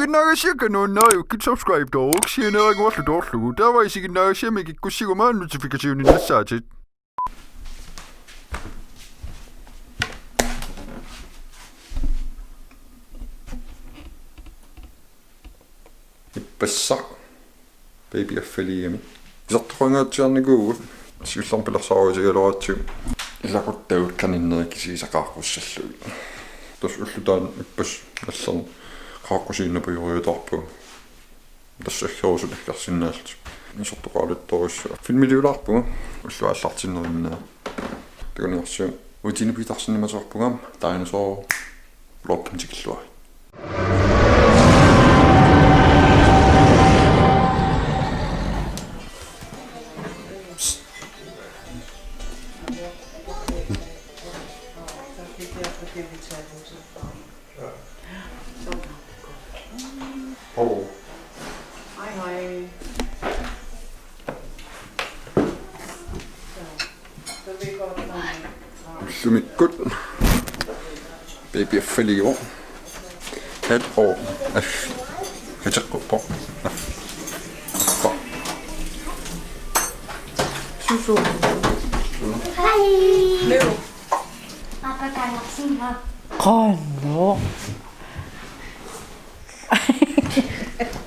Isiginagashikanunnayu subscribe dog sianaagwallu torlugu tawa isiginaagasiamik ikkussigumaa notificationinnassaatit ipassa baby affiliami isartoqangaatiarniguugut siullarpilarsaaruisigaleraatsu ilaquttabut kaninnerikisiisaqaaqqussallui tos ullutaan ippas allarn qaaqqusiinnapujuruutarpu тассахиорусут аккарсинаалт исортоqaалутторуссу филмилиулаарпуга уллуааллартиннериннаа такуниарсу утинипитарсинимасуарпугам дайносоор блоккинтикиллуа Hallo. Hej hej. Så vi går Sumikkut. Baby affilior. Head år. Hetequppo. Susu. Hej. Løv. Papa kan nok sige her. Grønne.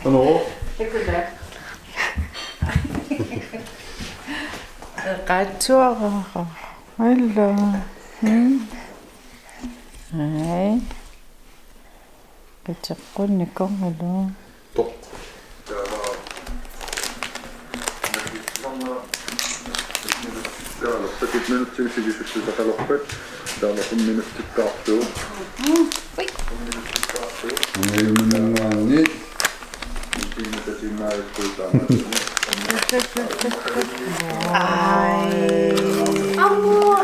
Hallo. Det kunne da. Retur. Hallo. Hej. Lidt grønne hallo. Top. Täällä tekit mennyt sivisikisyksyltä talopet. Täällä on minuutti kahtuu. Ei mennään niin. Siinä tetiin näyttöitä. Amor,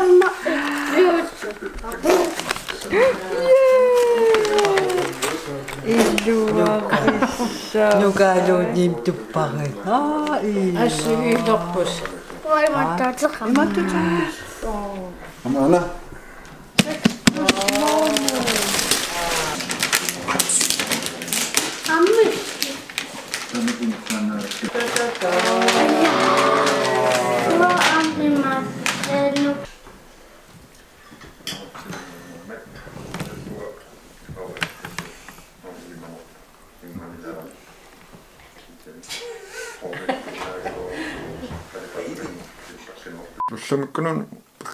Nukaluunim tupparit. Assyylorpus. voimattaa takamaan. Amana. Ammi. Tuo ammimat. Ullamikkunun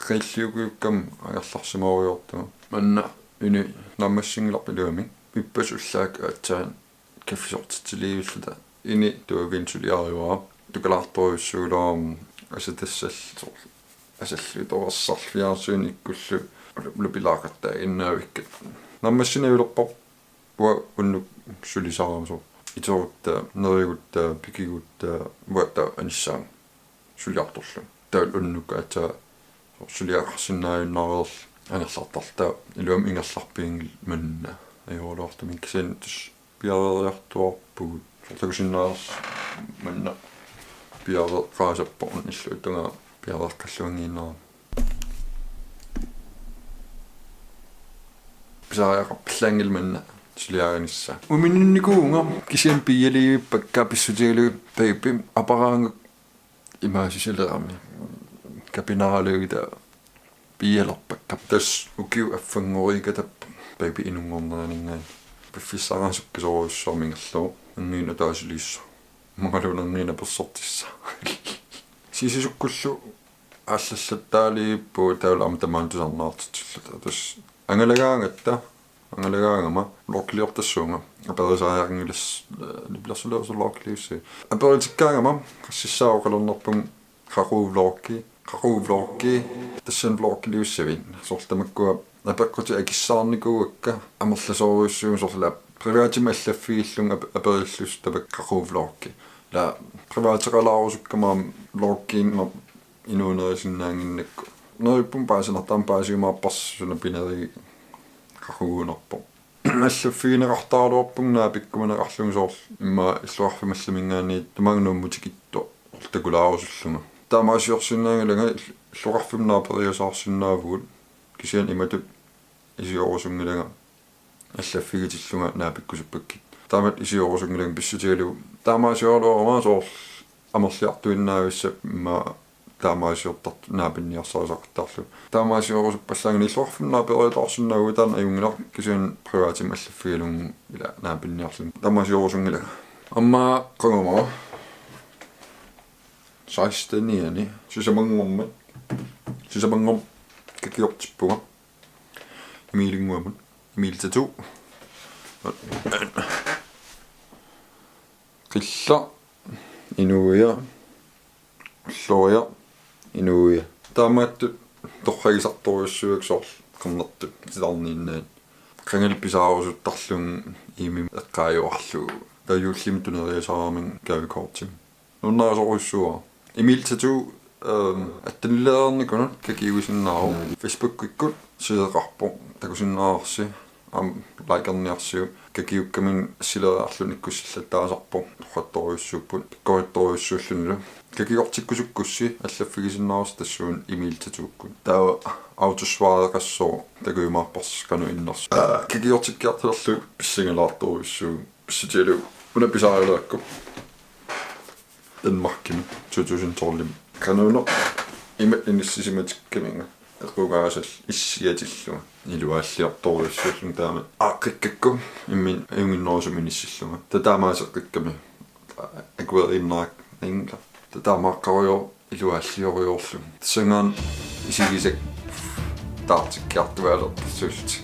qilliuguukkam agarlarsimoriortuma manna uni nammassingilarpiluami ippas ullaak atsaan kaffisortitiliulluta ini tuaginsuliariuara tukalaartoruissuulaarm asatassall asallutorassarfiarsuun ikkullu lupilaaqattaa innaavikkat nammassiniulerpor wa unnuk sulisaramuso itorutta nerigutta pikigutta wata anissaan suliartorlu taul unnukka ataa suliaqarsinnaayunnareerl anerlartartaa iluam ingerlarpiingil manna ajorluartumin kisan tus piareriartuarpugut sortakusinnaars manna piareqaasapporun illu tunga piareqqalluangiinara pisaariaqarpillangil manna suliaranissa uminnikuunga kisan pialiipakka pissutigalu baby aparaanga imaasisillerami kapinaalugita pialerpakka tas ukiu affangorikatappa baby inungorneraningaan piffissaraasukkisoriussormingerluu angiina taasuliissa mangalunerniina persortissa sisisukkullu aallassattaaliippu taulaam tamaantusarnaartitulluta tas angalagaangama lokliortassuunga aperisaajarngilas liplarsuluusulorkliussi aperitikkaangama qassissaaruqalernerpun qaquuvlorki tassan vlorkliussavin sortamakkua apekkuti akissaarnikuukka amerlasoriussuun sorla privaatima allaffiillung aperillus tapak qaquuvlorki la privaatiqalaarusukkamaam lorkiin inuunerisinnaanginnakku nerippun paasanartaam paasiumaapparsuna pineri qaquunerpo allaffiineqartaaruarpungnaa pikkumaneqarlunsoor imma illuarfimallumingaani tumaagnuummutikittu ortakulaarusullunga taamaasiorsinnaangalanga illuqarfimnaa periusaarsinnaavugut kisian imatu isiorusungilanga allaffigitillunga naapikkusuppakki Taamat isiorusungilung pissutialu. Taamaasiorluormaasor amерлиартуиннаавissa имма таамаасиортарт наапинниарсаасақартарлу. Таамаасиорусуппаллагниллуарфуннаа периотаарсуннаагу таан аюнгилар кисуун приваатим аллаффигилун ила наапинниарлун. Таамаасиорусунгила. Амма қангома. Сайстениани. Сисамангорма. Сисамангор кикиортиппуга. Имилингуамут. Имилтату. Qilla inuia llooja inuia taamaattu torragisartoriussuuksoor qernertut silarniinnaat qangalpisaarusuttарлун ими эққаажуарлу таюуллим тунериасаармин кавикортим нуннаасоруссуа имилтату аттанилеерникуна какиуисиннаару фейсбуккиккут сиеқарпо такусиннаарси лайкерниарсиу какиуккамин силериарлуниккуссиллаттаасарпо торратториуссууппут пиккориториуссууллунилу какиортиккусуккусси аллаффигисиннаарус тассуун имилтатууккут таа аутосваареқассоо такуимаарпарс кану иннерс какиортиккиартерлу писсингалаарториуссуу писситилу уна писаарилеққу Danmarkkim 2012 кануно имат иниссисиматиккаминга эқугаасал иссиатиллуга илуааллиарториуссууллун таама ааққиккакку иммин аюнгиннерусумин иссиллуга татаамаасеққикками акуериннаак ингла татаамааққаруйор илуааллиоруйорлу тассангаан исигисак таартиккиартуалерпассуулт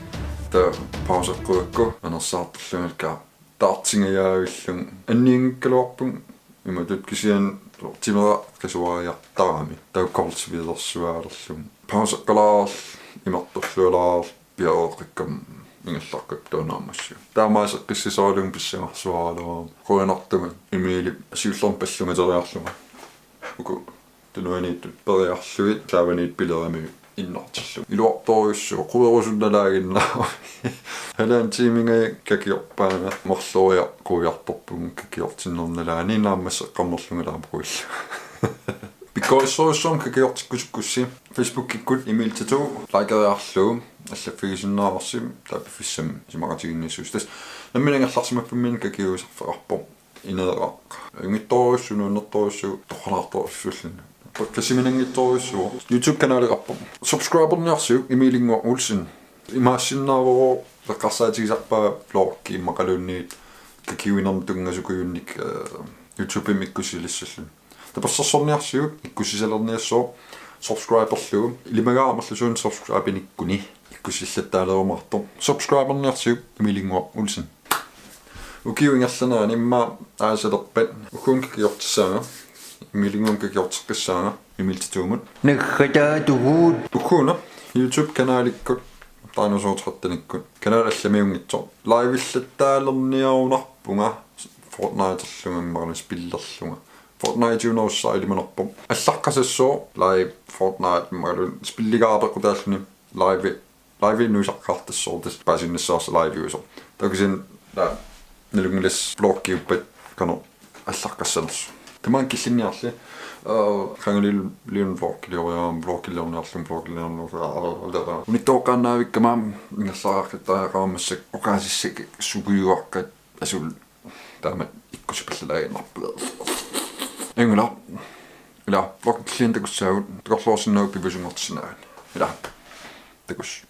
та паусеққуакку анерсаартерлунгалкаа таартингаяавиллун анниингккалуарпун иматут кисиан тимера касуариартарами тауккортивилерсуаалерлун паусеққалаар имарторлуалаар пиаоқиккам ингалларкап тоонаамассу таамаасеққиссисоолун писсангарсуаалоо қуянартуга имиили сиуллорн паллунгатериарлуга уку тунуанииттут периарлуит тааваниит пилерами иннартиллу илуарториуссу қуерусунналаагиннаа халаан тиминга какиорпаана морлуя қуярторпун какиортиннерналаани нааммассеққарнерлунгалаапруилла пиккорисоруссуум какиортиккусуккусси фейсбуккиккут имилтату лайкериарлуу аллаффигисиннаарсим тааппиффиссам симақатигинниссуус тас намминангерларсимаппиммин какиусарфеқарпо инеэрақ ингитториуссуну нерториуссу торхалаарториуссууллуна подкасиминангитториуссуу YouTube каналеқарпо subscriber-нерсиу имилингуа улсин имаассиннааворо пеққарсаатигисарпаа влогки иммақалуунниит какиуинерм тунгасукуюнник YouTube миккусилиссаллун тапассерсорниарсиу иккусисалерниассоо subscriber-луу илимагаамерлусуун subscribe-иниккуни иккусиллаттаалерумартор subscriber-нерсиу имилингуа улсин укиуингерланаа нимма аасалерпат укуун киортиссаага имилингуам киортеққиссаага имилтитуумут Наггатаатугуут укуна YouTube каналиккут таанусоотертаниккут канал алламиунгитсоо лайвиллаттаалерниарунарпунга Fortnite-ерлугаммарнис пиллерлунга Fortnite юнерсаалиманерпум аллаққасассоо live Fortnite маралун спиллигаапеқутааллуни live нуисаққартассоо тас пасиннассаарс live юусо таксин да налунгилас блоккиуппат кано аллаққассанерс тамаан киллинниарли хангалил лиун блоккилиориаам блоккилиорниарлун блоккилиорниарлун униттоққаннаавиккамаам ингерлааqqattaaqaamassак оқаасиссак сугиуаққат асул таамат иккусипаллалагиннарпула энгла ила блоккиллиин такуссаагут тоқорлуорсиннаагу пивусунгортсинаа ила такус